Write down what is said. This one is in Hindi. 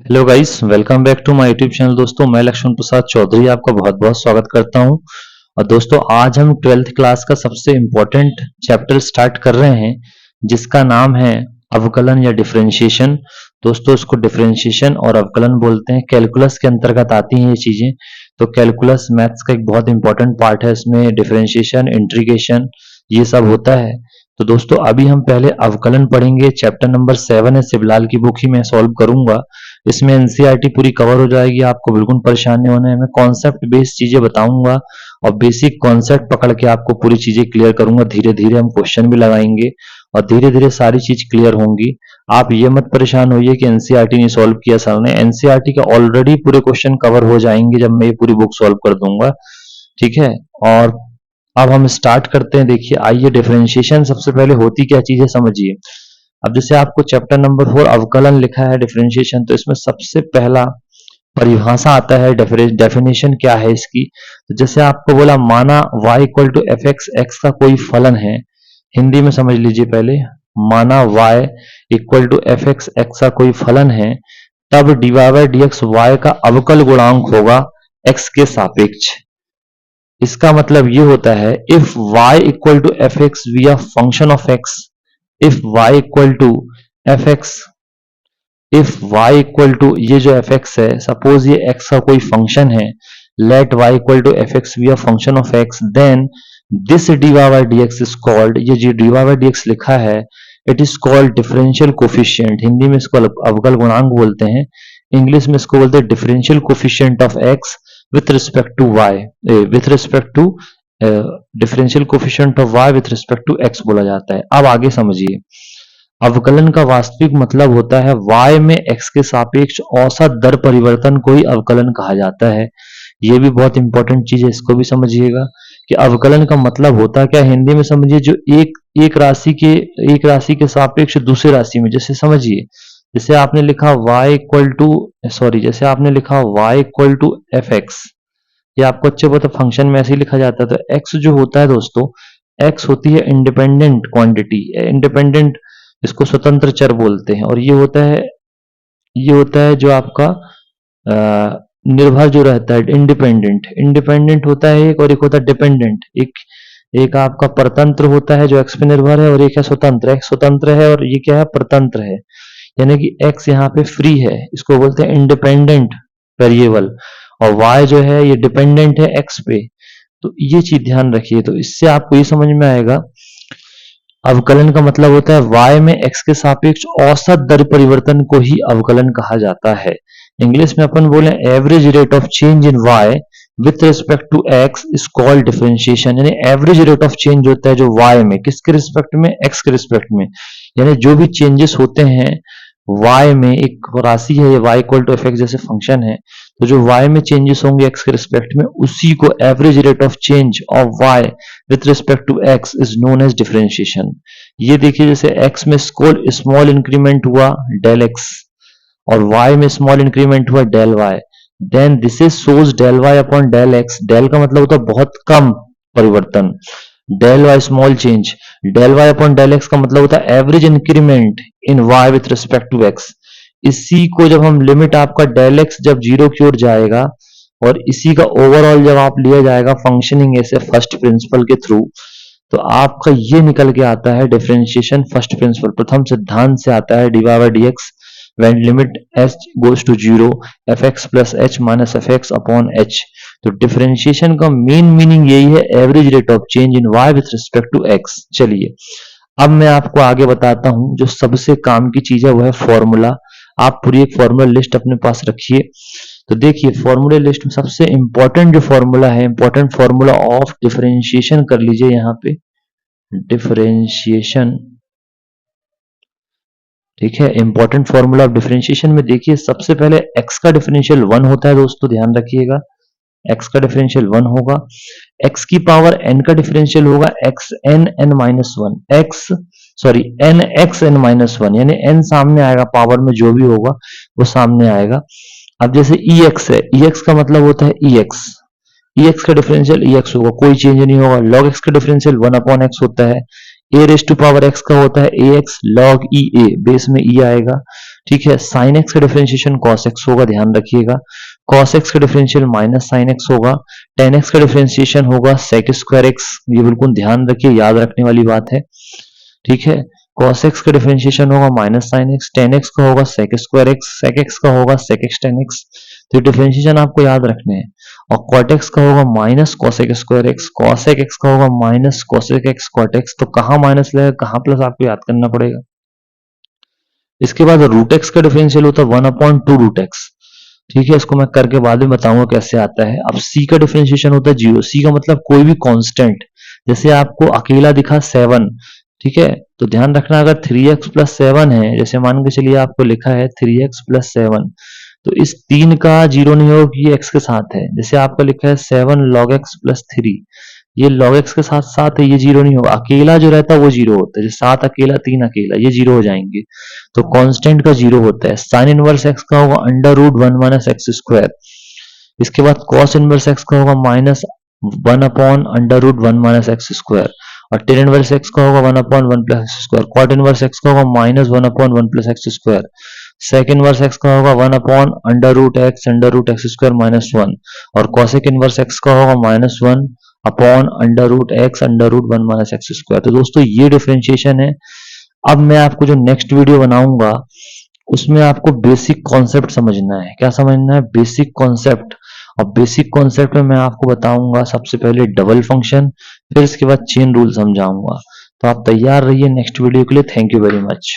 Hello guys, welcome back to my YouTube channel. दोस्तों, मैं लक्ष्मण प्रसाद चौधरी आपका बहुत बहुत स्वागत करता हूं। और दोस्तों, आज हम 12th क्लास का सबसे इम्पोर्टेंट चैप्टर स्टार्ट कर रहे हैं, जिसका नाम है अवकलन या डिफरेंशिएशन। दोस्तों, इसको डिफरेंशिएशन और अवकलन बोलते हैं। कैलकुलस के अंतर्गत आती हैं ये चीजें। तो कैलकुलस मैथ्स का एक बहुत इंपॉर्टेंट पार्ट है। इसमें डिफरेंशिएशन, इंटीग्रेशन ये सब होता है। तो दोस्तों, अभी हम पहले अवकलन पढ़ेंगे। चैप्टर नंबर 7 है, शिवलाल की बुक ही मैं सॉल्व करूंगा। इसमें एनसीईआरटी पूरी कवर हो जाएगी, आपको बिल्कुल परेशान नहीं होना है। मैं कॉन्सेप्ट बेस्ड चीजें बताऊंगा और बेसिक कॉन्सेप्ट पकड़ के आपको पूरी चीजें क्लियर करूंगा। धीरे धीरे हम क्वेश्चन भी लगाएंगे और धीरे धीरे सारी चीज क्लियर होंगी। आप ये मत परेशान होइए कि एनसीईआरटी नहीं सॉल्व किया सर ने। एनसीईआरटी का ऑलरेडी पूरे क्वेश्चन कवर हो जाएंगे जब मैं ये पूरी बुक सॉल्व कर दूंगा। ठीक है। और अब हम स्टार्ट करते हैं। देखिए, आइए, डिफरेंशिएशन सबसे पहले होती क्या चीज है समझिए। अब जैसे आपको चैप्टर नंबर 4 अवकलन लिखा है, डिफरेंशिएशन, तो इसमें सबसे पहला परिभाषा आता है, डेफिनेशन क्या है इसकी। तो जैसे आपको बोला, माना y equal to F X का कोई फलन है। हिंदी में समझ लीजिए पहले। माना y equal to F X का कोई फलन है, तब dy बाई dx y का अवकल गुणांक होगा x के सापेक्ष। इसका मतलब ये होता है, if y equal to F X we are function of x, if y equal to F X, if y equal to ये जो एफ एक्स है, सपोज ये x का कोई फंक्शन है, let y equal to F X be a function of x, then this dy by dx is called, ये जो dy बाई dx लिखा है, it is called differential coefficient. Hindi में इसको अवकल गुणांक बोलते हैं, इंग्लिश में इसको बोलते हैं differential coefficient of x with respect to y, with respect to differential coefficient of y with respect to x बोला जाता है। अब आगे समझिए, अवकलन का वास्तविक मतलब होता है y में x के सापेक्ष औसत दर परिवर्तन को ही अवकलन कहा जाता है। ये भी बहुत इंपॉर्टेंट चीज है, इसको भी समझिएगा कि अवकलन का मतलब होता है क्या। हिंदी में समझिए, जो एक राशि के सापेक्ष दूसरी राशि में, जैसे समझिए, जैसे आपने लिखा y इक्वल टू, जैसे आपने लिखा y equal to F X, ये आपको अच्छे पता फंक्शन में ऐसे ही लिखा जाता है। तो x जो होता है दोस्तों, x होती है इंडिपेंडेंट क्वांटिटी, इंडिपेंडेंट, इसको स्वतंत्र चर बोलते हैं। और ये होता है जो आपका निर्भर जो रहता है, इंडिपेंडेंट होता है एक, और एक होता है डिपेंडेंट। एक आपका परतंत्र होता है जो x पे निर्भर है, और एक है स्वतंत्र। x स्वतंत्र है और ये क्या है, परतंत्र है। यानी कि x यहाँ पे फ्री है, इसको बोलते हैं इंडिपेंडेंट वेरिएबल, और y जो है ये डिपेंडेंट है x पे। तो ये चीज ध्यान रखिए। तो इससे आपको ये समझ में आएगा, अवकलन का मतलब होता है y में x के सापेक्ष औसत दर परिवर्तन को ही अवकलन कहा जाता है। इंग्लिश में अपन बोले average rate of change in y with respect to x is called differentiation. यानी एवरेज रेट ऑफ चेंज होता है जो y में, किसके रिस्पेक्ट में, x के रिस्पेक्ट में। यानी जो भी चेंजेस होते हैं y में, एक राशि है ये y equal to F X जैसे फंक्शन है, तो जो y में चेंजेस होंगे x के रिस्पेक्ट में, उसी को average rate of change of y with respect to x is known as differentiation. ये देखिए, जैसे x में स्मॉल इंक्रीमेंट हुआ डेल x, और y में स्मॉल इंक्रीमेंट हुआ del y, then this is shows del y upon del x। Del का मतलब होता है बहुत कम परिवर्तन, del y small change, del y upon del x का मतलब होता है average increment in y with respect to x। इसी को जब हम लिमिट आपका डेल x जब जीरो की ओर जाएगा, और इसी का ओवरऑल जब आप लिया जाएगा फंक्शनिंग ऐसे फर्स्ट प्रिंसिपल के थ्रू, तो आपका ये निकल के आता है डिफरेंशिएशन फर्स्ट प्रिंसिपल, प्रथम सिद्धांत से आता है, dy by dx when limit h goes to 0 fx plus h minus fx upon h। तो डिफरेंशिएशन का मेन मीनिंग यही है, average rate of change in y with respect to x। चलिए, अब मैं आपको आगे बताता हूं, जो सबसे काम की चीज है वो है फॉर्मूला। आप पूरी एक फॉर्मूला लिस्ट अपने पास रखिए। तो देखिए, फॉर्मूला लिस्ट में सबसे इंपॉर्टेंट जो फॉर्मूला है, इंपॉर्टेंट फॉर्मूला ऑफ डिफरेंशिएशन कर लीजिए यहाँ पे, डिफरेंशिएशन। ठीक है, इंपॉर्टेंट फॉर्मूला ऑफ डिफरेंशिएशन में देखिए, सबसे पहले x का डिफरेंशियल 1 होता है दोस्तों, ध्यान रखिएगा, x का डिफरेंशियल 1 होगा। x की पावर n का डिफरेंशियल होगा xn n minus 1, n x n minus 1, यानी n सामने आएगा, पावर में जो भी होगा वो सामने आएगा। अब जैसे ex है, ex का मतलब होता है ex का डिफरेंशियल ex होगा, कोई चेंज नहीं होगा। log x का डिफरेंशियल 1 अपॉन x होता है, a raise to power x का होता है ax log e a, base में e आएगा। ठीक है। साइन एक्स का डिफरेंशिएशन कॉस एक्स होगा, ध्यान रखिएगा। कॉस एक्स का डिफरेंशियल माइनस साइन एक्स होगा। टेन एक्स का डिफरेंशिएशन होगा सेक स्क्वायर एक्स, ये बिल्कुल ध्यान रखिए, याद रखने वाली बात है। ठीक है। cos x का डिफरेंशिएशन होगा minus sine X, tan X का होगा sec square X, sec X का होगा सेक एक्स टेन एक्स। तो ये डिफरेंशिएशन आपको याद रखने हैं। और cot x का होगा minus cosec square x, cosec x का होगा minus cosec x cot x। तो कहाँ माइनस लगेगा, कहाँ प्लस, आपको याद करना पड़ेगा। इसके बाद रूट एक्स का डिफरेंशियल होता है 1/2 रूट एक्स। ठीक है, इसको मैं करके बाद में बताऊंगा कैसे आता है। अब सी का डिफरेंशिएशन होता है 0। सी का मतलब कोई भी कांस्टेंट, जैसे आपको अकेला दिखा 7, ठीक है, तो ध्यान रखना अगर 3x प्लस 7 है, जैसे मान के चलिए आपको लिखा है 3x प्लस 7, तो इस 3 का जीरो नहीं होगा कि ये x के साथ है। जैसे आपका लिखा है 7 log x प्लस 3, ये log x के साथ साथ है, ये जीरो नहीं होगा। अकेला जो रहता है वो जीरो होता है, जैसे 7 अकेला 3 अकेला, ये जीरो हो जाएंगे। तो कांस्टेंट का जीरो होता है। साइन इनवर्स x का होगा under root 1 minus X square. इसके बाद कॉस इनवर्स एक्स का होगा minus 1 upon under root 1 minus X square. और टेन इनवर्स एक्स का होगा 1 upon 1 plus X square. Cot inverse X का होगा minus 1 upon 1 plus X square. Sec inverse X का होगा 1 upon under root X square minus 1। और कॉसेक इनवर्स एक्स का होगा minus 1 upon under root 1 minus X square. तो दोस्तों ये डिफरेंशिएशन है। अब मैं आपको जो नेक्स्ट वीडियो बनाऊंगा उसमें आपको बेसिक कॉन्सेप्ट समझना है। क्या समझना है? Basic concept. और बेसिक कॉन्सेप्ट में मैं आपको बताऊंगा सबसे पहले डबल फंक्शन, फिर इसके बाद चेन रूल समझाऊंगा। तो आप तैयार रहिए नेक्स्ट वीडियो के लिए। Thank you very much.